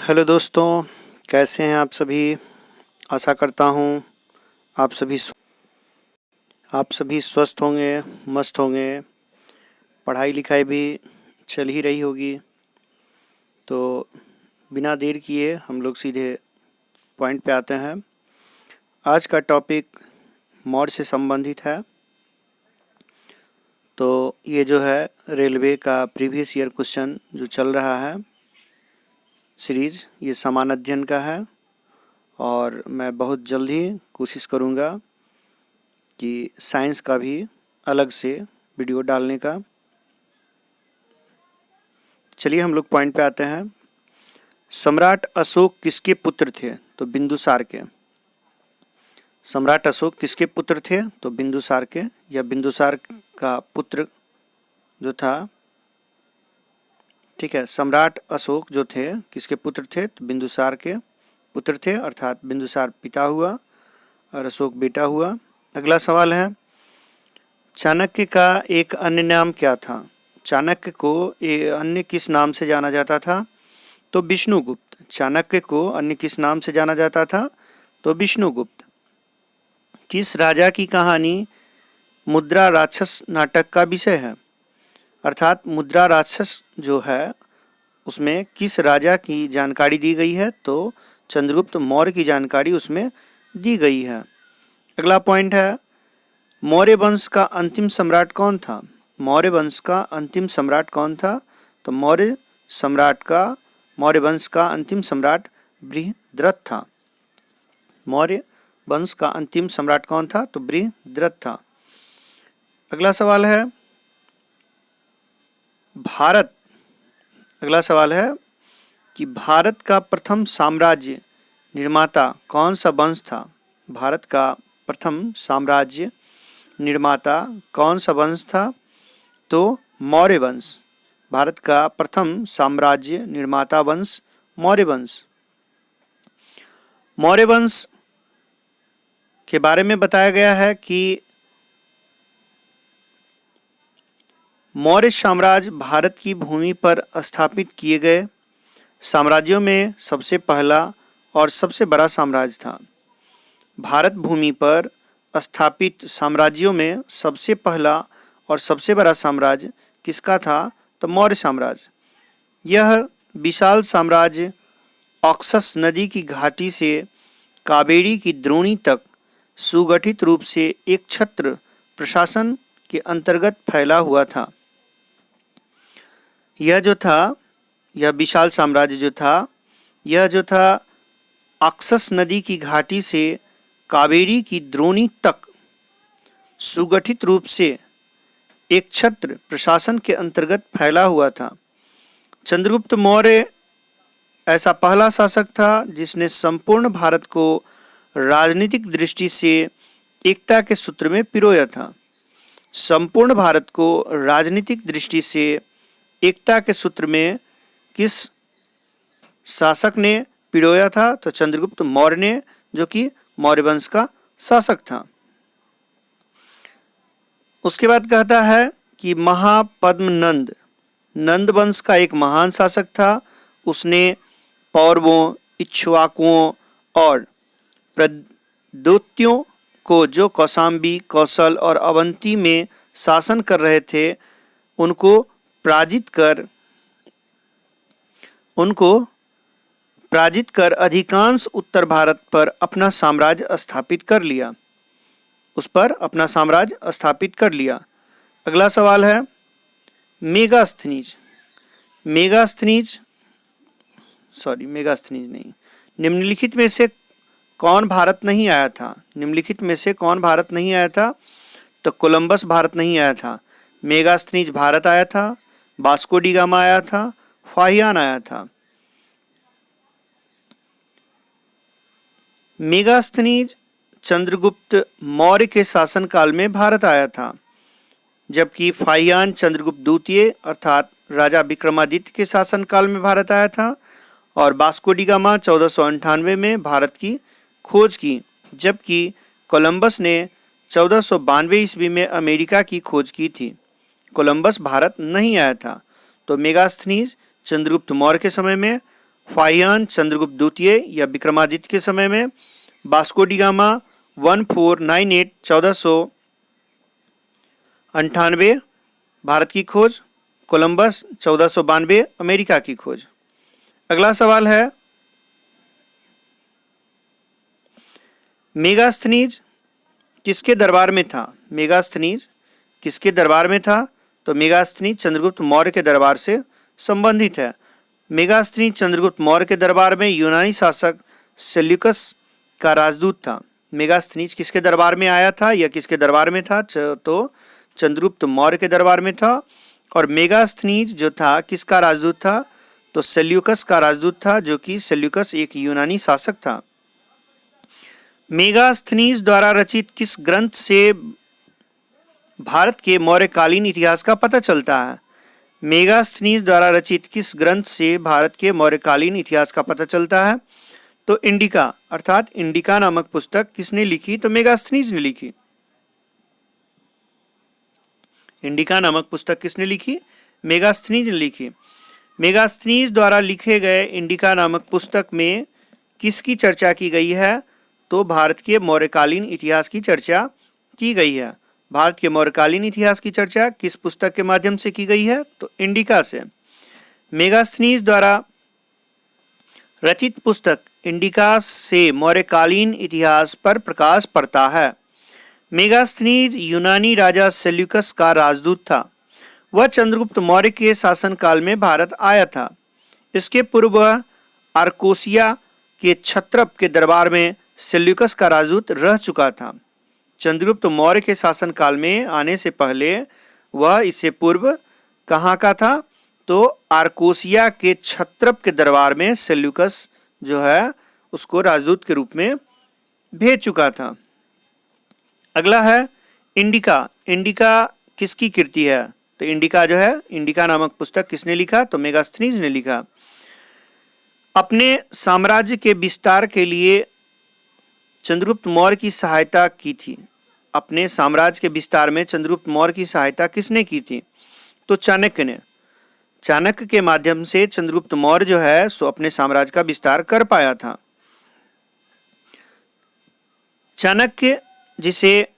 Hello दोस्तों, कैसे हैं आप सभी। आशा करता हूँ आप सभी स्वस्थ होंगे, मस्त होंगे। पढ़ाई लिखाई भी चल ही रही होगी। तो बिना देर किए हम लोग सीधे पॉइंट पे आते हैं। आज का टॉपिक मौर से संबंधित है। तो ये जो है रेलवे का प्रीवियस ईयर क्वेश्चन जो चल रहा है सीरीज़, ये समान अध्ययन का है। और मैं बहुत जल्द ही कोशिश करूँगा कि साइंस का भी अलग से वीडियो डालने का। चलिए हम लोग पॉइंट पे आते हैं। सम्राट अशोक किसके पुत्र थे? तो बिंदुसार के। सम्राट अशोक किसके पुत्र थे? तो बिंदुसार के, या बिंदुसार का पुत्र जो था। ठीक है, सम्राट अशोक जो थे किसके पुत्र थे? तो बिंदुसार के पुत्र थे, अर्थात बिंदुसार पिता हुआ और अशोक बेटा हुआ। अगला सवाल है, चाणक्य का एक अन्य नाम क्या था? चाणक्य को अन्य किस नाम से जाना जाता था? तो विष्णुगुप्त। चाणक्य को अन्य किस नाम से जाना जाता था? तो विष्णुगुप्त। किस राजा की कहानी मुद्रा राक्षस नाटक का विषय है? अर्थात मुद्रा राक्षस जो है उसमें किस राजा की जानकारी दी गई है? तो चंद्रगुप्त मौर्य की जानकारी उसमें दी गई है। अगला पॉइंट है, मौर्य वंश का अंतिम सम्राट कौन था? मौर्य वंश का अंतिम सम्राट कौन था? तो मौर्य वंश का अंतिम सम्राट बृहद्रथ था। मौर्य वंश का अंतिम सम्राट कौन था? तो बृहद्रथ था। अगला सवाल है, कि भारत का प्रथम साम्राज्य निर्माता कौन सा वंश था? भारत का प्रथम साम्राज्य निर्माता कौन सा वंश था? तो मौर्य वंश। भारत का प्रथम साम्राज्य निर्माता वंश मौर्य वंश। मौर्य वंश के बारे में बताया गया है कि मौर्य साम्राज्य भारत की भूमि पर स्थापित किए गए साम्राज्यों में सबसे पहला और सबसे बड़ा साम्राज्य था। भारत भूमि पर स्थापित साम्राज्यों में सबसे पहला और सबसे बड़ा साम्राज्य किसका था? तो मौर्य साम्राज्य। यह विशाल साम्राज्य ऑक्सस नदी की घाटी से कावेरी की द्रोणी तक सुगठित रूप से एक छत्र प्रशासन के अंतर्गत फैला हुआ था। यह विशाल साम्राज्य जो था ऑक्सस नदी की घाटी से कावेरी की द्रोणी तक सुगठित रूप से एक छत्र प्रशासन के अंतर्गत फैला हुआ था। चंद्रगुप्त मौर्य ऐसा पहला शासक था जिसने संपूर्ण भारत को राजनीतिक दृष्टि से एकता के सूत्र में पिरोया था। संपूर्ण भारत को राजनीतिक दृष्टि से एकता के सूत्र में किस शासक ने पिरोया था? तो चंद्रगुप्त मौर्य ने, जो कि मौर्य वंश का शासक था। उसके बाद कहता है कि महापद्म नंद वंश का एक महान शासक था। उसने पौरवों, इक्ष्वाकुओं और प्रद्योत्यों को, जो कौशाम्बी, कौशल और अवंती में शासन कर रहे थे, उनको पराजित कर अधिकांश उत्तर भारत पर अपना साम्राज्य स्थापित कर लिया। अगला सवाल है, मेगास्थनीज नहीं, निम्नलिखित में से कौन भारत नहीं आया था? तो कोलंबस भारत नहीं आया था। मेगास्थनीज भारत आया था, वास्को डी गामा आया था, फाहियान आया था। मेगास्थनीज चंद्रगुप्त मौर्य के शासनकाल में भारत आया था, जबकि फाहियान चंद्रगुप्त द्वितीय अर्थात राजा विक्रमादित्य के शासनकाल में भारत आया था। और वास्को डी गामा 1498 में भारत की खोज की, जबकि कोलंबस ने 1492 ईस्वी में अमेरिका की खोज की थी। कोलंबस भारत नहीं आया था। तो मेगास्थनीज चंद्रगुप्त मौर्य के समय में, फाहियान चंद्रगुप्त द्वितीय या विक्रमादित्य के समय में, वास्को डी गामा 1498 1498 भारत की खोज, कोलंबस 1492 अमेरिका की खोज। अगला सवाल है मेगास्थनीज किसके दरबार में था? मेगास्थनीज किसके दरबार में था? तो मेगास्थनीज चंद्रगुप्त मौर्य के दरबार से संबंधित है। मेगास्थनीज चंद्रगुप्त मौर्य के दरबार में यूनानी शासक सेल्यूकस का राजदूत था। मेगास्थनीज किसके दरबार में आया था या किसके दरबार में था? तो चंद्रगुप्त मौर्य के दरबार में था। और मेगास्थनीज जो था किसका राजदूत था? तो सेल्यूकस का राजदूत था, जो कि सेल्यूकस एक यूनानी शासक था। मेगास्थनीज द्वारा रचित किस ग्रंथ से भारत के मौर्यकालीन इतिहास का पता चलता है? मेगास्थनीज द्वारा रचित किस ग्रंथ से भारत के मौर्यकालीन इतिहास का पता चलता है? तो इंडिका अर्थात इंडिका नामक पुस्तक किसने लिखी? तो मेगास्थनीज ने लिखी। इंडिका नामक पुस्तक किसने लिखी? मेगास्थनीज ने लिखी। मेगास्थनीज द्वारा लिखे गए इंडिका नामक पुस्तक में किसकी चर्चा की गई है? तो भारत के मौर्यकालीन इतिहास की चर्चा की गई है। भारत के मौर्यकालीन इतिहास की चर्चा किस पुस्तक के माध्यम से की गई है? तो इंडिका से। मेगास्थनीज द्वारा रचित पुस्तक इंडिका से मौर्यकालीन इतिहास पर प्रकाश पड़ता है। मेगास्थनीज यूनानी राजा सेल्यूकस का राजदूत था। वह चंद्रगुप्त मौर्य के शासनकाल में भारत आया था। इसके पूर्व वह आर्कोसिया के क्षत्रप के दरबार में सेल्यूकस का राजदूत रह चुका था। चंद्रगुप्त मौर्य के शासनकाल में आने से पहले वह इससे पूर्व कहाँ का था? तो आर्कोसिया के क्षत्रप के दरबार में सेल्यूकस जो है उसको राजदूत के रूप में भेज चुका था। अगला है इंडिका। इंडिका किसकी कृति है? तो इंडिका जो है, इंडिका नामक पुस्तक किसने लिखा? तो मेगास्थनीज ने लिखा। अपने साम्राज्य के विस्तार के लिए चंद्रगुप्त मौर्य की सहायता की थी। अपने साम्राज्य के विस्तार में चंद्रगुप्त मौर्य की सहायता किसने की थी? तो चाणक्य ने। चाणक्य के माध्यम से चंद्रगुप्त मौर्य जो है सो अपने साम्राज्य का विस्तार कर पाया था। चाणक्य जिसे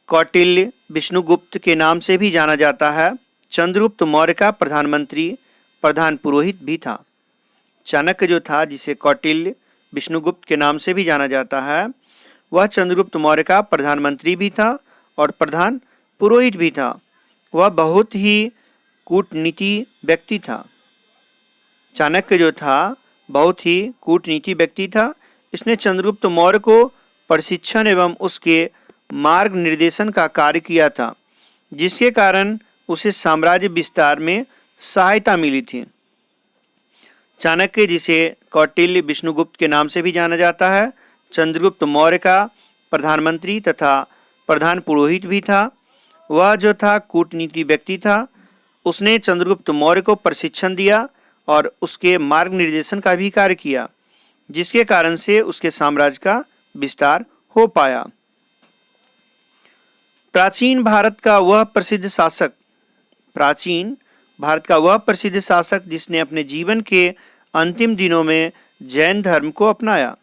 कौटिल्य विष्णुगुप्त के नाम से भी जाना जाता है, चंद्रगुप्त मौर्य का प्रधानमंत्री प्रधान पुरोहित भी था। चाणक्य जो था जिसे कौटिल्य विष्णुगुप्त के नाम से भी जाना जाता है, वह चंद्रगुप्त मौर्य का प्रधानमंत्री भी था और प्रधान पुरोहित भी था। वह बहुत ही कूटनीति व्यक्ति था। चाणक्य जो था बहुत ही कूटनीति व्यक्ति था। इसने चंद्रगुप्त मौर्य को प्रशिक्षण एवं उसके मार्ग निर्देशन का कार्य किया था, जिसके कारण उसे साम्राज्य विस्तार में सहायता मिली थी। चाणक्य जिसे कौटिल्य विष्णुगुप्त के नाम से भी जाना जाता है, चंद्रगुप्त मौर्य का प्रधानमंत्री तथा प्रधान पुरोहित भी था। वह जो था कूटनीति व्यक्ति था। उसने चंद्रगुप्त मौर्य को प्रशिक्षण दिया और उसके मार्ग निर्देशन का भी कार्य किया, जिसके कारण से उसके साम्राज्य का विस्तार हो पाया। प्राचीन भारत का वह प्रसिद्ध शासक जिसने अपने जीवन के अंतिम दिनों में जैन धर्म को अपनाया।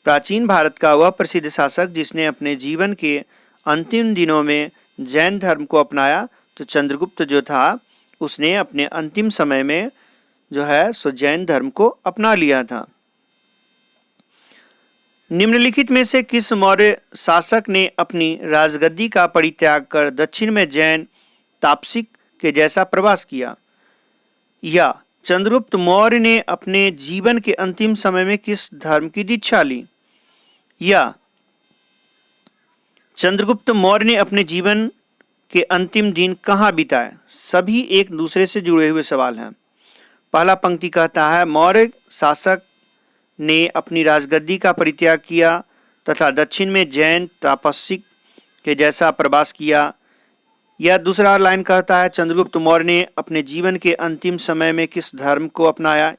प्राचीन भारत का वह प्रसिद्ध शासक जिसने अपने जीवन के अंतिम दिनों में जैन धर्म को अपनाया, तो चंद्रगुप्त जो था उसने अपने अंतिम समय में जो है सो जैन धर्म को अपना लिया था। निम्नलिखित में से किस मौर्य शासक ने अपनी राजगद्दी का परित्याग कर दक्षिण में जैन तापसिक के जैसा प्रवास किया? या चंद्रगुप्त मौर्य ने अपने जीवन के अंतिम समय में किस धर्म की दीक्षा ली? या चंद्रगुप्त मौर्य ने अपने जीवन के अंतिम दिन कहाँ बिताए? सभी एक दूसरे से जुड़े हुए सवाल हैं। पहला पंक्ति कहता है मौर्य शासक ने अपनी राजगद्दी का परित्याग किया तथा दक्षिण में जैन तापसिक के जैसा प्रवास किया। या दूसरा लाइन कहता है चंद्रगुप्त मौर्य ने अपने जीवन के अंतिम समय में किस धर्म को अपनाया।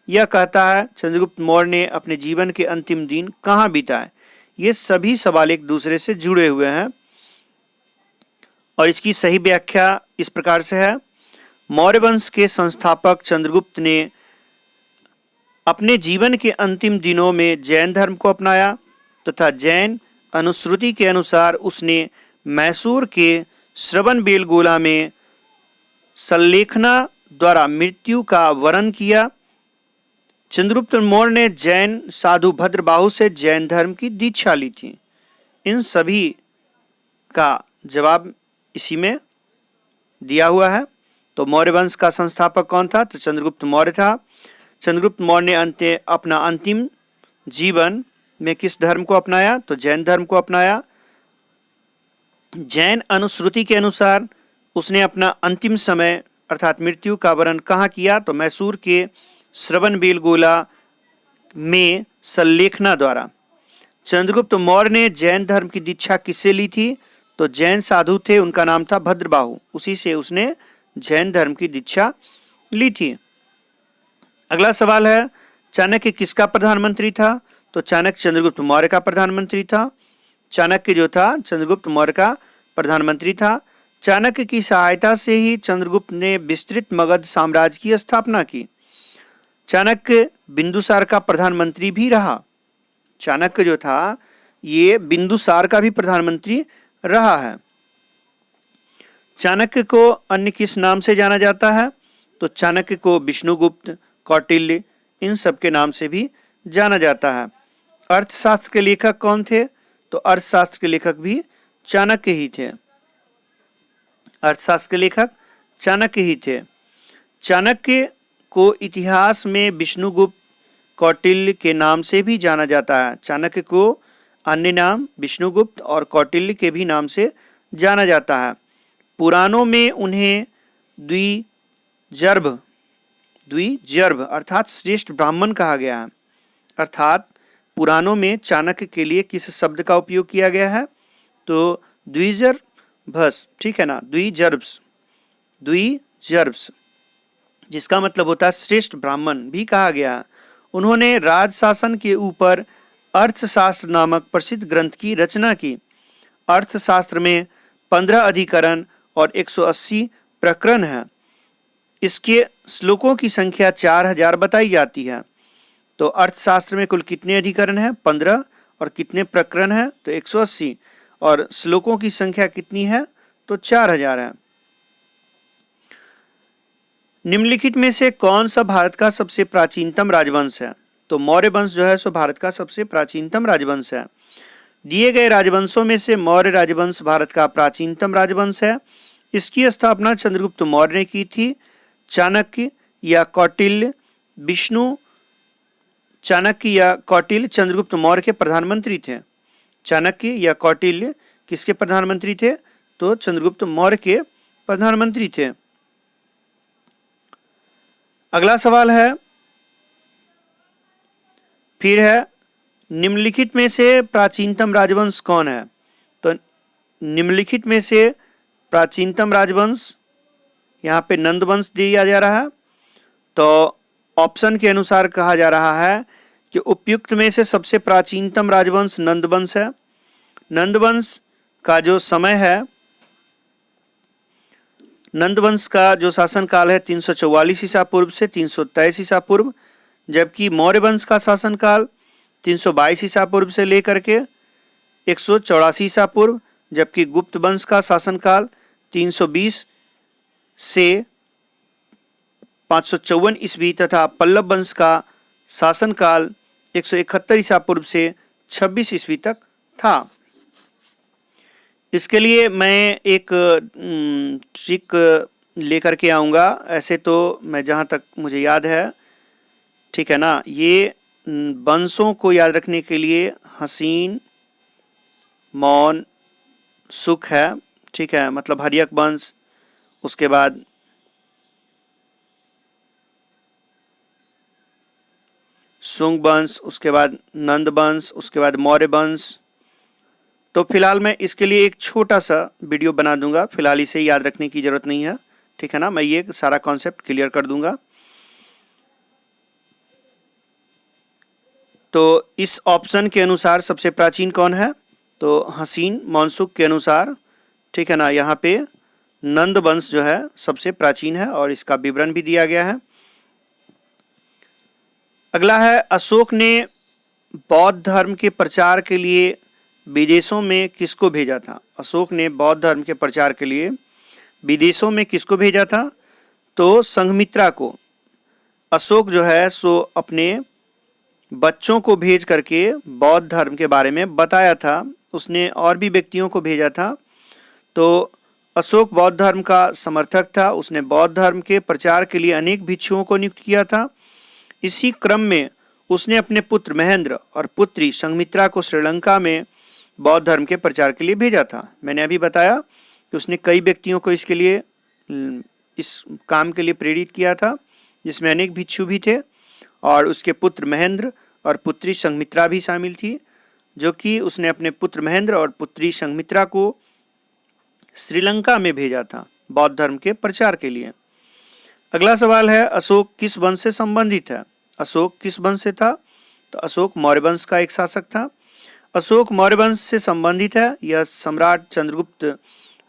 यह कहता है चंद्रगुप्त मौर्य ने अपने जीवन के अंतिम दिन कहाँ बिताए। ये सभी सवाल एक दूसरे से जुड़े हुए हैं और इसकी सही व्याख्या इस प्रकार से है। मौर्य वंश के संस्थापक चंद्रगुप्त ने अपने जीवन के अंतिम दिनों में जैन धर्म को अपनाया तथा जैन अनुश्रुति के अनुसार उसने मैसूर के श्रवणबेलगोला में सल्लेखना द्वारा मृत्यु का वरण किया। चंद्रगुप्त मौर्य ने जैन साधु भद्रबाहु से जैन धर्म की दीक्षा ली थी। इन सभी का जवाब इसी में दिया हुआ है। तो मौर्य वंश का संस्थापक कौन था? तो चंद्रगुप्त मौर्य था। चंद्रगुप्त मौर्य ने अपना अंतिम जीवन में किस धर्म को अपनाया? तो जैन धर्म को अपनाया। जैन अनुश्रुति के अनुसार उसने अपना अंतिम समय अर्थात मृत्यु का वरण कहाँ किया? तो मैसूर के श्रवणबेलगोला में सल्लेखना द्वारा। चंद्रगुप्त मौर्य ने जैन धर्म की दीक्षा किससे ली थी? तो जैन साधु थे, उनका नाम था भद्रबाहु, उसी से उसने जैन धर्म की दीक्षा ली थी। अगला सवाल है, चाणक्य किसका प्रधानमंत्री था? तो चाणक्य चंद्रगुप्त मौर्य का प्रधानमंत्री था। चाणक्य जो था चंद्रगुप्त मौर्य का प्रधानमंत्री था। चाणक्य की सहायता से ही चंद्रगुप्त ने विस्तृत मगध साम्राज्य की स्थापना की। चाणक्य बिंदुसार का प्रधानमंत्री भी रहा। चाणक्य जो था ये बिंदुसार का भी प्रधानमंत्री रहा है। चाणक्य को अन्य किस नाम से जाना जाता है? तो चाणक्य को विष्णुगुप्त, कौटिल्य, इन सब के नाम से भी जाना जाता है। अर्थशास्त्र के लेखक कौन थे? तो अर्थशास्त्र के लेखक भी चाणक्य ही थे। अर्थशास्त्र के लेखक चाणक्य ही थे। चाणक्य को इतिहास में विष्णुगुप्त, कौटिल्य के नाम से भी जाना जाता है। चाणक्य को अन्य नाम विष्णुगुप्त और कौटिल्य के भी नाम से जाना जाता है। पुराणों में उन्हें द्विजर्भ अर्थात श्रेष्ठ ब्राह्मण कहा गया है। अर्थात पुराणों में चाणक्य के लिए किस शब्द का उपयोग किया गया है? तो द्विजर्भस, ठीक है ना, द्विजर्भस, जिसका मतलब होता है श्रेष्ठ ब्राह्मण भी कहा गया है। उन्होंने राजशासन के ऊपर अर्थशास्त्र नामक प्रसिद्ध ग्रंथ की रचना की। अर्थशास्त्र में 15 अधिकरण और 180 प्रकरण हैं। इसके श्लोकों की संख्या 4000 बताई जाती है। तो अर्थशास्त्र में कुल कितने अधिकरण हैं? 15। और कितने प्रकरण हैं? तो 180। और श्लोकों की संख्या कितनी है? तो 4000 है। निम्नलिखित में से कौन सा भारत का सबसे प्राचीनतम राजवंश है? तो मौर्य वंश जो है सो भारत का सबसे प्राचीनतम राजवंश है। दिए गए राजवंशों में से मौर्य राजवंश भारत का प्राचीनतम राजवंश है। इसकी स्थापना चंद्रगुप्त मौर्य ने की थी। चाणक्य या कौटिल्य चंद्रगुप्त मौर्य के प्रधानमंत्री थे। चाणक्य या कौटिल्य किसके प्रधानमंत्री थे? तो चंद्रगुप्त मौर्य के प्रधानमंत्री थे। अगला सवाल है, फिर है, निम्नलिखित में से प्राचीनतम राजवंश कौन है? तो निम्नलिखित में से प्राचीनतम राजवंश यहाँ पे नंद वंश दिया जा रहा है। तो ऑप्शन के अनुसार कहा जा रहा है कि उपयुक्त में से सबसे प्राचीनतम राजवंश नंद वंश है। नंद वंश का जो समय है, नंद वंश का जो शासनकाल है 344 ईसा पूर्व से 323 ईसा पूर्व, जबकि मौर्य वंश का शासनकाल 322 ईसा पूर्व से लेकर के 184 ईसा पूर्व, जबकि गुप्त वंश का शासनकाल 320 से 554 ईस्वी तथा पल्लव वंश का शासनकाल 171 ईसा पूर्व से 26 ईस्वी तक था। इसके लिए मैं एक ट्रिक लेकर के आऊँगा। ऐसे तो मैं जहाँ तक मुझे याद है, ठीक है ना, ये वंशों को याद रखने के लिए हसीन, मौन, सुख है, ठीक है, मतलब हर्यक वंश, उसके बाद शुंग वंश, उसके बाद नंद वंश, उसके बाद मौर्य वंश। तो फिलहाल मैं इसके लिए एक छोटा सा वीडियो बना दूंगा। फिलहाल इसे याद रखने की जरूरत नहीं है, ठीक है ना, मैं ये सारा कॉन्सेप्ट क्लियर कर दूंगा। तो इस ऑप्शन के अनुसार सबसे प्राचीन कौन है? तो हसीन मौनसुख के अनुसार, ठीक है ना, यहाँ पे नंद वंश जो है सबसे प्राचीन है और इसका विवरण भी दिया गया है। अगला है, अशोक ने बौद्ध धर्म के प्रचार के लिए विदेशों में किसको भेजा था? अशोक ने बौद्ध धर्म के प्रचार के लिए विदेशों में किसको भेजा था? तो संघमित्रा को। अशोक जो है सो अपने बच्चों को भेज करके बौद्ध धर्म के बारे में बताया था। उसने और भी व्यक्तियों को भेजा था। तो अशोक बौद्ध धर्म का समर्थक था। उसने बौद्ध धर्म के प्रचार के लिए अनेक भिक्षुओं को नियुक्त किया था। इसी क्रम में उसने अपने पुत्र महेंद्र और पुत्री संघमित्रा को श्रीलंका में बौद्ध धर्म के प्रचार के लिए भेजा था। मैंने अभी बताया कि उसने कई व्यक्तियों को इसके लिए, इस काम के लिए प्रेरित किया था, जिसमें अनेक भिक्षु भी थे और उसके पुत्र महेंद्र और पुत्री संघमित्रा भी शामिल थी, जो कि उसने अपने पुत्र महेंद्र और पुत्री संघमित्रा को श्रीलंका में भेजा था बौद्ध धर्म के प्रचार के लिए। अगला सवाल है, अशोक किस वंश से संबंधित है? अशोक किस वंश से था? तो अशोक मौर्य वंश का एक शासक था। अशोक मौर्य वंश से संबंधित है। यह सम्राट चंद्रगुप्त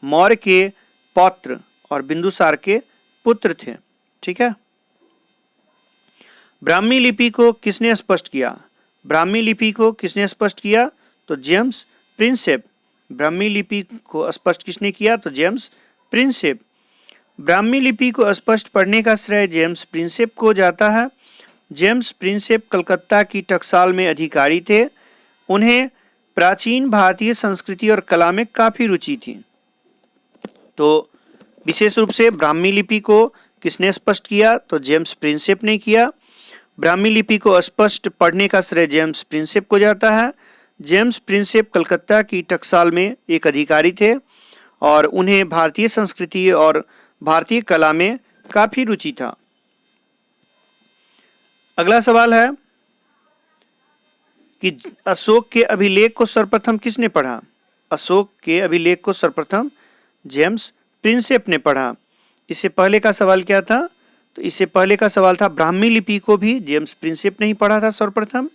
मौर्य के पौत्र और बिंदुसार के पुत्र थे। ठीक है। ब्राह्मी लिपि को किसने स्पष्ट किया? ब्राह्मी लिपि को किसने स्पष्ट किया? तो जेम्स प्रिंसेप। ब्राह्मी लिपि को स्पष्ट किसने किया? तो जेम्स प्रिंसेप। ब्राह्मी लिपि को स्पष्ट पढ़ने का श्रेय जेम्स प्रिंसेप को जाता है। जेम्स प्रिंसेप कलकत्ता की टकसाल में अधिकारी थे। उन्हें प्राचीन भारतीय संस्कृति और कला में काफी रुचि थी। तो विशेष रूप से ब्राह्मी लिपि को किसने स्पष्ट किया? तो जेम्स प्रिंसेप ने किया। ब्राह्मी लिपि को स्पष्ट पढ़ने का श्रेय जेम्स प्रिंसेप को जाता है। जेम्स प्रिंसेप कलकत्ता की टकसाल में एक अधिकारी थे और उन्हें भारतीय संस्कृति और भारतीय कला में काफी रुचि था। अगला सवाल है कि अशोक के अभिलेख को सर्वप्रथम किसने पढ़ा? अशोक के अभिलेख को सर्वप्रथम जेम्स प्रिंसेप ने पढ़ा। इससे पहले का सवाल क्या था? तो इससे पहले का सवाल था ब्राह्मी लिपि को भी जेम्स प्रिंसेप ने ही पढ़ा था सर्वप्रथम,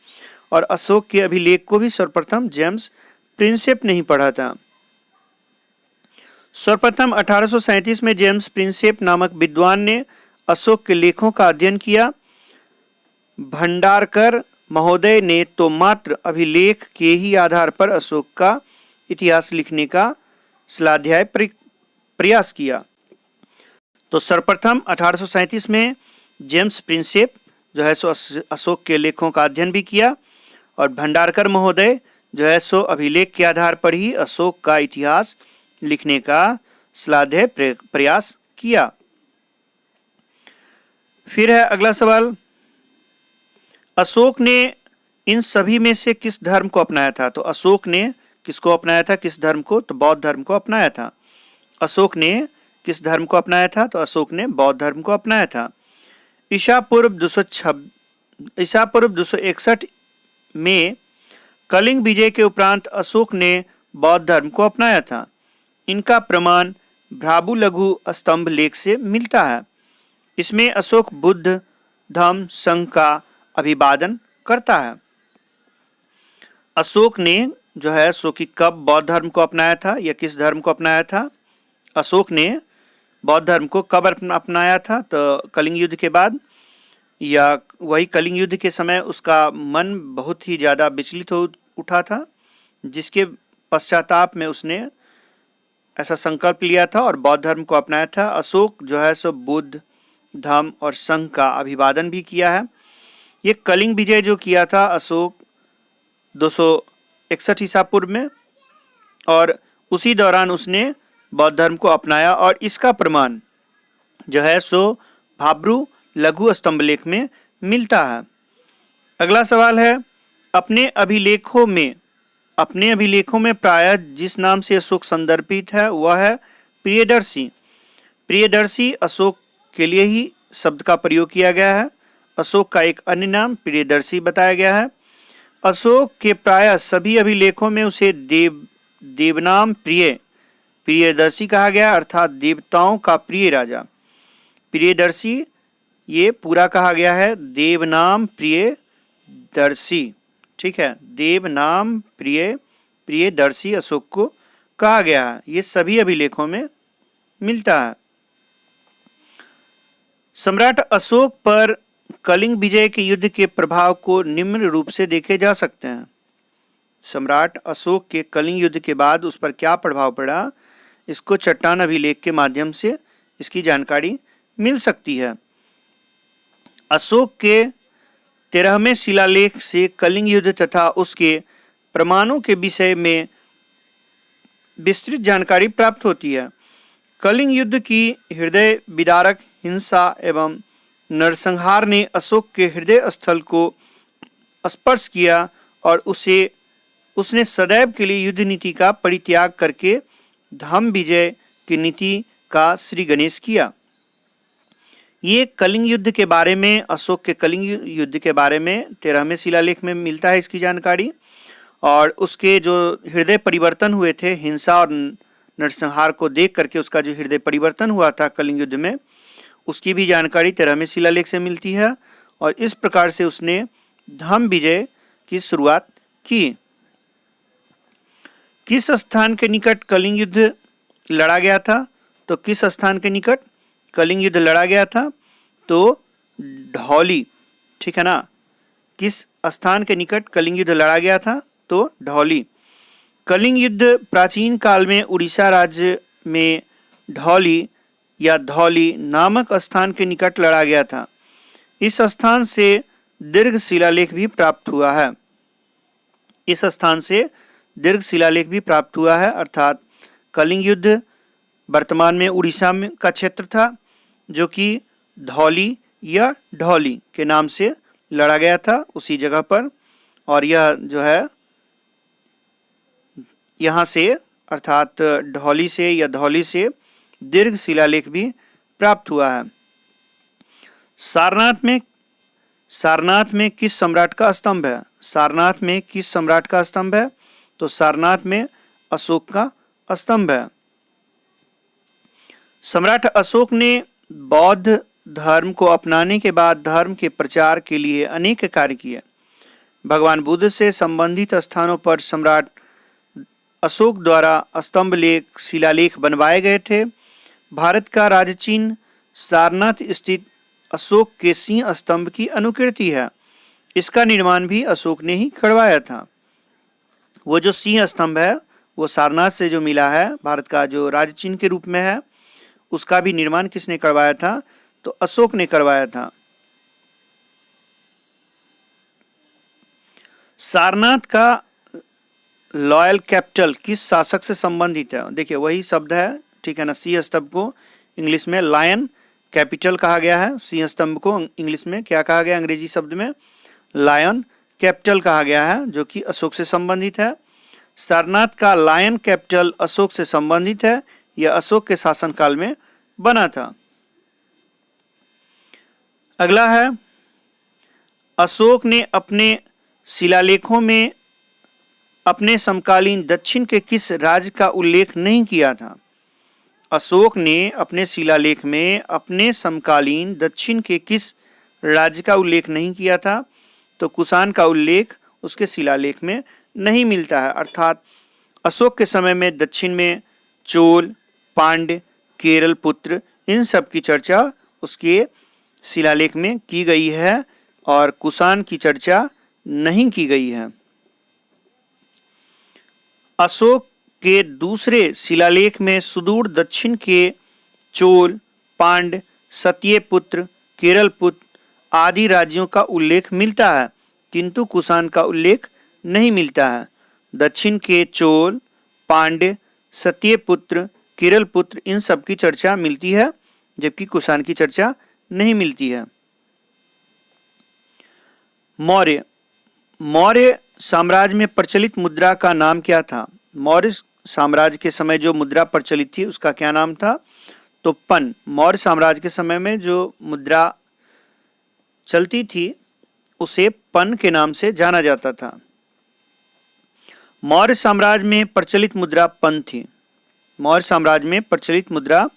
और अशोक के अभिलेख को भी सर्वप्रथम जेम्स प्रिंसेप ने ही पढ़ा था। सर्वप्रथम 1837 में जेम्स प्रिंसेप नामक विद्वान ने अशोक के लेखों का अध्ययन किया। भंडारकर महोदय ने तो मात्र अभिलेख के ही आधार पर अशोक का इतिहास लिखने का श्लाघ्याय प्रयास किया। तो सर्वप्रथम 1837 में जेम्स प्रिंसेप जो है सो अशोक के लेखों का अध्ययन भी किया, और भंडारकर महोदय जो है सो अभिलेख के आधार पर ही अशोक का इतिहास लिखने का श्लाघ्याय प्रयास किया। फिर है अगला सवाल, अशोक ने इन सभी में से किस धर्म को अपनाया था? तो अशोक ने किसको अपनाया था? किस धर्म को? तो बौद्ध धर्म को अपनाया था। अशोक ने किस धर्म को अपनाया था? तो अशोक ने बौद्ध धर्म को अपनाया था। ईसा पूर्व 261 में कलिंग विजय के उपरांत अशोक ने बौद्ध धर्म को अपनाया था। इनका प्रमाण भ्राबु लघु स्तंभ लेख से मिलता है। इसमें अशोक बुद्ध धम्म संघ का अभिवादन करता है। अशोक ने जो है सो कि कब बौद्ध धर्म को अपनाया था या किस धर्म को अपनाया था? अशोक ने बौद्ध धर्म को कब अपनाया था? तो कलिंग युद्ध के बाद, या वही कलिंग युद्ध के समय उसका मन बहुत ही ज़्यादा विचलित हो उठा था, जिसके पश्चाताप में उसने ऐसा संकल्प लिया था और बौद्ध धर्म को अपनाया था। अशोक जो है सो बुद्ध धम्म और संघ का अभिवादन भी किया है। ये कलिंग विजय जो किया था अशोक 261 ईसा पूर्व में, और उसी दौरान उसने बौद्ध धर्म को अपनाया, और इसका प्रमाण जो है सो भाब्रू लघु स्तंभ लेख में मिलता है। अगला सवाल है, अपने अभिलेखों में प्रायः जिस नाम से अशोक संदर्भित है वह है प्रियदर्शी। प्रियदर्शी अशोक के लिए ही शब्द का प्रयोग किया गया है। अशोक का एक अन्य नाम प्रियदर्शी बताया गया है। अशोक के प्रायः सभी अभिलेखों में उसे देवनाम प्रियदर्शी कहा गया, अर्थात देवताओं का प्रिय राजा। प्रियदर्शी ये पूरा कहा गया है देवनाम प्रियदर्शी। ठीक है, देवनाम प्रियदर्शी अशोक को कहा गया है। ये सभी अभिलेखों में मिलता है। सम्राट अशोक पर कलिंग विजय के युद्ध के प्रभाव को निम्न रूप से देखे जा सकते हैं। सम्राट अशोक के कलिंग युद्ध के बाद उस पर क्या प्रभाव पड़ा, इसको चट्टान अभिलेख के माध्यम से इसकी जानकारी मिल सकती है। अशोक के 13वें शिलालेख से कलिंग युद्ध तथा उसके प्रमाणों के विषय में विस्तृत जानकारी प्राप्त होती है। कलिंग युद्ध की हृदय विदारक हिंसा एवं नरसंहार ने अशोक के हृदय स्थल को स्पर्श किया और उसने सदैव के लिए युद्ध नीति का परित्याग करके धम्म विजय की नीति का श्री गणेश किया। ये कलिंग युद्ध के बारे में, अशोक के कलिंग युद्ध के बारे में 13वें शिलालेख में मिलता है इसकी जानकारी। और उसके जो हृदय परिवर्तन हुए थे, हिंसा और नरसंहार को देख करके उसका जो हृदय परिवर्तन हुआ था कलिंग युद्ध में, उसकी भी जानकारी 13वें शिलालेख से मिलती है। और इस प्रकार से उसने धम्म विजय की शुरुआत की। किस स्थान के निकट कलिंग युद्ध लड़ा गया था? तो किस स्थान के निकट कलिंग युद्ध लड़ा गया था? तो ढौली, ठीक है ना। किस स्थान के निकट कलिंग युद्ध लड़ा गया था? तो ढौली। कलिंग युद्ध प्राचीन काल में उड़ीसा राज्य में ढौली या धौली नामक स्थान के निकट लड़ा गया था। इस स्थान से दीर्घ शिलालेख भी प्राप्त हुआ है। इस स्थान से दीर्घ शिलालेख भी प्राप्त हुआ है, अर्थात कलिंग युद्ध वर्तमान में उड़ीसा में का क्षेत्र था, जो कि धौली या ढौली के नाम से लड़ा गया था उसी जगह पर। और यह जो है यहाँ से अर्थात ढौली से या धौली से दीर्घ शिलालेख भी प्राप्त हुआ है। सारनाथ में किस सम्राट का स्तंभ है? सारनाथ में किस सम्राट का स्तंभ है? तो सारनाथ में अशोक का स्तंभ है। सम्राट अशोक ने बौद्ध धर्म को अपनाने के बाद धर्म के प्रचार के लिए अनेक कार्य किए। भगवान बुद्ध से संबंधित स्थानों पर सम्राट अशोक द्वारा स्तंभ लेख शिलालेख बनवाए गए थे। भारत का राजचिन्ह सारनाथ स्थित अशोक के सिंह स्तंभ की अनुकृति है। इसका निर्माण भी अशोक ने ही करवाया था। वो जो सिंह स्तंभ है वो सारनाथ से जो मिला है, भारत का जो राजचिन्ह के रूप में है, उसका भी निर्माण किसने करवाया था? तो अशोक ने करवाया था। सारनाथ का लॉयल कैपिटल किस शासक से संबंधित है? देखिए वही शब्द है, ठीक है ना। सिंह स्तंभ को इंग्लिश में लायन कैपिटल कहा गया है। सिंह स्तंभ को इंग्लिश में क्या कहा गया? अंग्रेजी शब्द में लायन कैपिटल कहा गया है, जो कि अशोक से संबंधित है। सारनाथ का लायन कैपिटल अशोक से संबंधित है। यह अशोक के शासनकाल में बना था। अगला है, अशोक ने अपने शिलालेखों में अपने समकालीन दक्षिण के किस राज्य का उल्लेख नहीं किया था? अशोक ने अपने शिलालेख में अपने समकालीन दक्षिण के किस राज्य का उल्लेख नहीं किया था? तो कुषाण का उल्लेख उसके शिलालेख में नहीं मिलता है। अर्थात अशोक के समय में दक्षिण में चोल, पांड्य, केरल पुत्र, इन सब की चर्चा उसके शिलालेख में की गई है और कुषाण की चर्चा नहीं की गई है। अशोक के दूसरे शिलालेख में सुदूर दक्षिण के चोल, पांड्य, सत्यपुत्र, केरल पुत्र आदि राज्यों का उल्लेख मिलता है, किंतु कुषाण का उल्लेख नहीं मिलता है। दक्षिण के चोल, पांड्य, सत्यपुत्र, केरल पुत्र, इन सब की चर्चा मिलती है, जबकि कुषाण की चर्चा नहीं मिलती है। मौर्य साम्राज्य में प्रचलित मुद्रा का नाम क्या था? मौर्य साम्राज्य के समय जो मुद्रा प्रचलित थी उसका क्या नाम था? तो पन। मौर्य साम्राज्य के समय में जो मुद्रा चलती थी उसे पन के नाम से जाना जाता था। मौर्य साम्राज्य में प्रचलित मुद्रा पन थी। मौर्य साम्राज्य में प्रचलित मुद्रा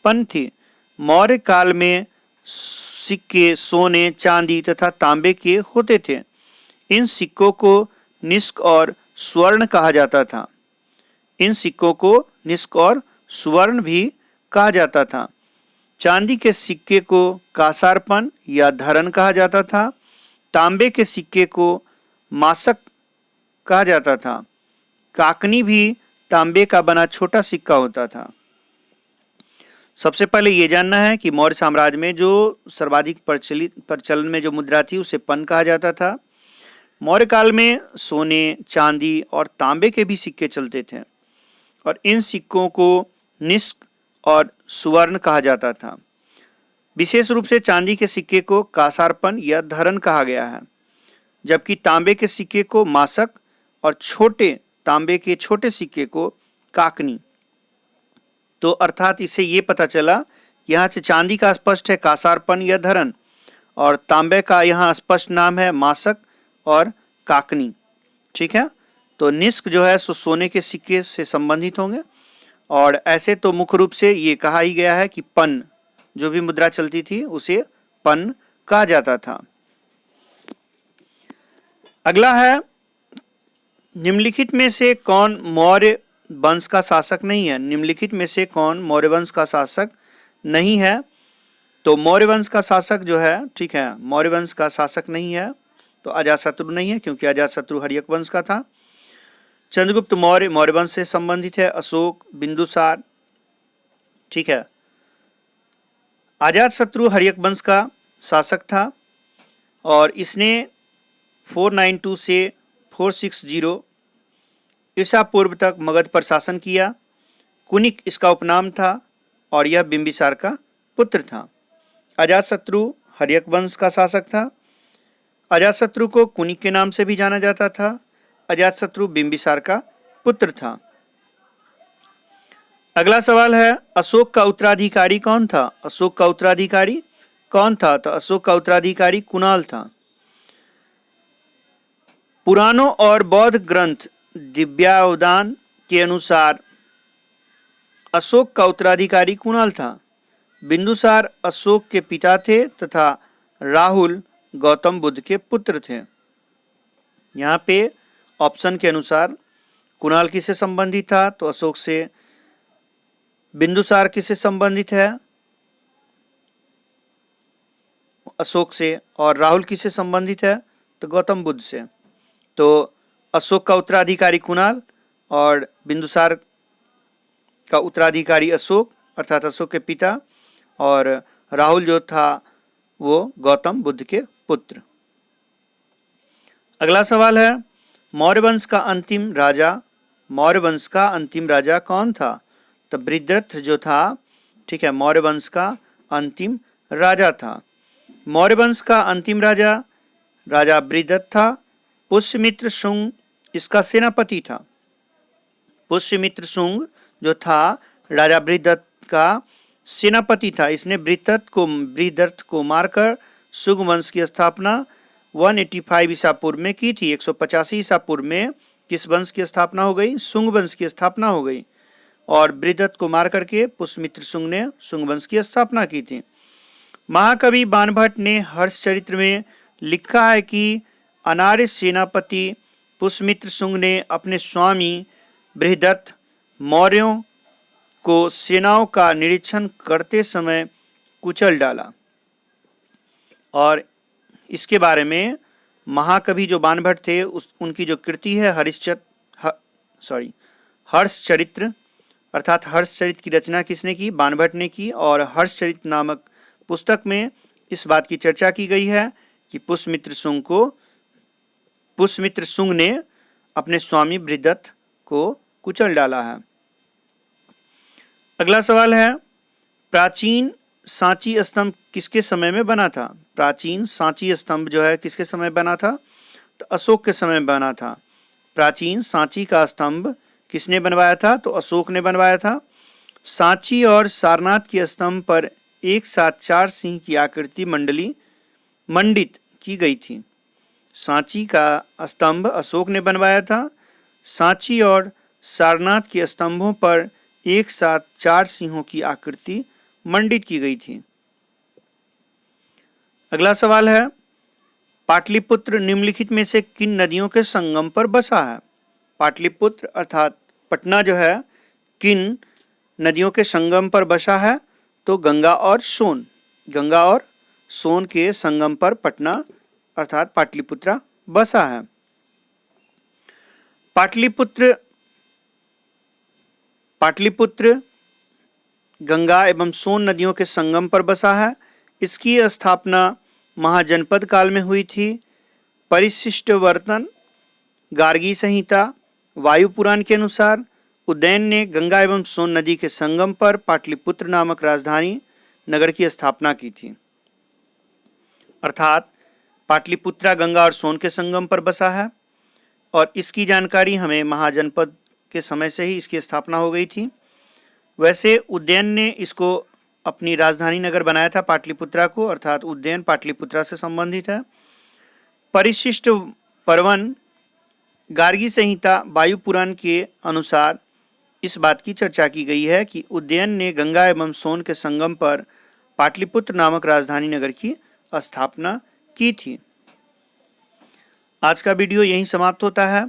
पन थी। मौर्य काल में सिक्के सोने, चांदी तथा तांबे के होते थे। इन सिक्कों को निष्क और स्वर्ण कहा जाता था। इन सिक्कों को निष्क और स्वर्ण भी कहा जाता था। चांदी के सिक्के को कासारपन या धरन कहा जाता था। तांबे के सिक्के को मासक कहा जाता था। काकनी भी तांबे का बना छोटा सिक्का होता था। सबसे पहले ये जानना है कि मौर्य साम्राज्य में जो सर्वाधिक प्रचलन में जो मुद्रा थी उसे पन कहा जाता था। मौर्य काल में सोने, चांदी और तांबे के भी सिक्के चलते थे और इन सिक्कों को निष्क और सुवर्ण कहा जाता था। विशेष रूप से चांदी के सिक्के को कासारपन या धरन कहा गया है, जबकि तांबे के सिक्के को मासक और तांबे के छोटे सिक्के को काकनी। तो अर्थात इससे ये पता चला, यहाँ से चांदी का स्पष्ट है कासारपन या धरन और तांबे का यहाँ स्पष्ट नाम है मासक और काकनी। ठीक है, तो निष्क जो है सो सोने के सिक्के से संबंधित होंगे और ऐसे तो मुख्य रूप से ये कहा ही गया है कि पन, जो भी मुद्रा चलती थी उसे पन कहा जाता था। अगला है, निम्नलिखित में से कौन मौर्य वंश का शासक नहीं है? निम्नलिखित में से कौन मौर्य वंश का शासक नहीं है? तो मौर्य वंश का शासक जो है, ठीक है, मौर्य वंश का शासक नहीं है तो अजातशत्रु नहीं है, क्योंकि अजातशत्रु हर्यक वंश का था। चंद्रगुप्त मौर्य मौर्य वंश से संबंधित है। अशोक, बिंदुसार, ठीक है। अजातशत्रु हर्यक वंश का शासक था और इसने 492 से 460 ईसा पूर्व तक मगध पर शासन किया। कुनिक इसका उपनाम था और यह बिंबिसार का पुत्र था। अजातशत्रु हर्यक वंश का शासक था। अजातशत्रु को कुनिक के नाम से भी जाना जाता था। अजातशत्रु बिंबिसार का पुत्र था। अगला सवाल है, अशोक का उत्तराधिकारी कौन था? अशोक का उत्तराधिकारी कौन था? तो अशोक का उत्तराधिकारी कुणाल था। पुराणों और बौद्ध ग्रंथ दिव्यावदान के अनुसार अशोक का उत्तराधिकारी कुणाल था। बिंदुसार अशोक के पिता थे तथा राहुल गौतम बुद्ध के पुत्र थे। यहाँ पे ऑप्शन के अनुसार कुणाल किससे संबंधित था? तो अशोक से। बिंदुसार किससे संबंधित है? अशोक से। और राहुल किससे संबंधित है? तो गौतम बुद्ध से। तो अशोक का उत्तराधिकारी कुणाल और बिंदुसार का उत्तराधिकारी अशोक अर्थात अशोक के पिता, और राहुल जो था वो गौतम बुद्ध के पुत्र। अगला सवाल है, मौर्य वंश का अंतिम राजा कौन था? तो बृहद्रथ जो था, ठीक है, मौर्य वंश का अंतिम राजा था। मौर्य वंश का अंतिम राजा बृहद्रथ था। पुष्यमित्र शुंग इसका सेनापति था। पुष्यमित्र शुंग जो था राजा बृहद्रथ का सेनापति था। इसने बृहद्रथ को मारकर शुंग वंश की स्थापना 185 ईसा पूर्व में की थी। 185 ईसा पूर्व में किस वंश की स्थापना हो गई? शुंग वंश की स्थापना हो गई और बृहद्रथ को मार करके पुष्यमित्र शुंग ने शुंग वंश की स्थापना की थी। महाकवि बाणभट्ट ने हर्षचरित्र में लिखा है कि अनार्य सेनापति पुष्यमित्र शुंग ने अपने स्वामी बृहद्रथ मौर्यों को सेनाओं का निरीक्षण करते समय कुचल डाला। और इसके बारे में महाकवि जो बाणभट्ट थे उनकी जो कृति है हर्षचरित्र अर्थात हर्षचरित्र की रचना किसने की? बाणभट्ट ने की। और हर्षचरित्र नामक पुस्तक में इस बात की चर्चा की गई है कि पुष्यमित्र शुंग ने अपने स्वामी बृहद्रथ को कुचल डाला है। अगला सवाल है, प्राचीन सांची स्तंभ किसके समय में बना था? प्राचीन सांची स्तंभ जो है किसके समय बना था? तो अशोक के समय में बना था। प्राचीन सांची का स्तंभ किसने बनवाया था? तो अशोक ने बनवाया था। सांची और सारनाथ के स्तंभ पर एक साथ 4 सिंह की आकृति मंडित की गई थी। सांची का स्तंभ अशोक ने बनवाया था। सांची और सारनाथ के स्तंभों पर एक साथ 4 सिंहों की आकृति मंडित की गई थी। अगला सवाल है, पाटलिपुत्र निम्नलिखित में से किन नदियों के संगम पर बसा है? पाटलिपुत्र अर्थात पटना जो है किन नदियों के संगम पर बसा है? तो गंगा और सोन, गंगा और सोन के संगम पर पटना अर्थात पाटलिपुत्रा बसा है। पाटलिपुत्र गंगा एवं सोन नदियों के संगम पर बसा है। इसकी स्थापना महाजनपद काल में हुई थी। परिशिष्ट वर्तन गार्गी संहिता वायु पुराण के अनुसार उदयन ने गंगा एवं सोन नदी के संगम पर पाटलिपुत्र नामक राजधानी नगर की स्थापना की थी। अर्थात पाटलिपुत्रा गंगा और सोन के संगम पर बसा है और इसकी जानकारी हमें महाजनपद के समय से ही इसकी स्थापना हो गई थी। वैसे उज्जैन ने इसको अपनी राजधानी नगर बनाया था पाटलिपुत्रा को, अर्थात उज्जैन पाटलिपुत्रा से संबंधित है। परिशिष्ट पर्वन गार्गी संहिता वायु पुराण के अनुसार इस बात की चर्चा की गई है कि उज्जैन ने गंगा एवं सोन के संगम पर पाटलिपुत्र नामक राजधानी नगर की स्थापना की थी। आज का वीडियो यहीं समाप्त होता है।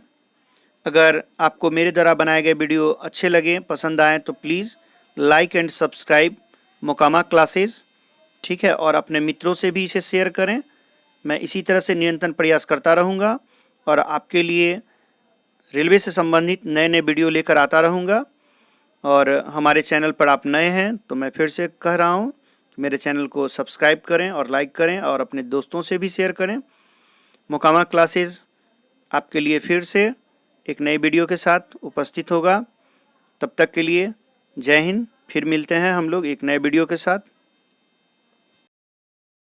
अगर आपको मेरे द्वारा बनाए गए वीडियो अच्छे लगे, पसंद आए तो please like and subscribe Mokama classes, ठीक है, और अपने मित्रों से भी इसे शेयर करें। मैं इसी तरह से निरंतर प्रयास करता रहूँगा और आपके लिए रेलवे से संबंधित नए नए वीडियो लेकर आता रहूँगा। और हमारे चैनल पर आप नए हैं तो मैं फिर से कह रहा हूँ कि मेरे चैनल को सब्सक्राइब करें और लाइक करें और अपने दोस्तों से भी शेयर करें। मोकामा क्लासेस आपके लिए फिर से एक नई वीडियो के साथ उपस्थित होगा। तब तक के लिए जय हिंद। फिर मिलते हैं हम लोग एक नए वीडियो के साथ।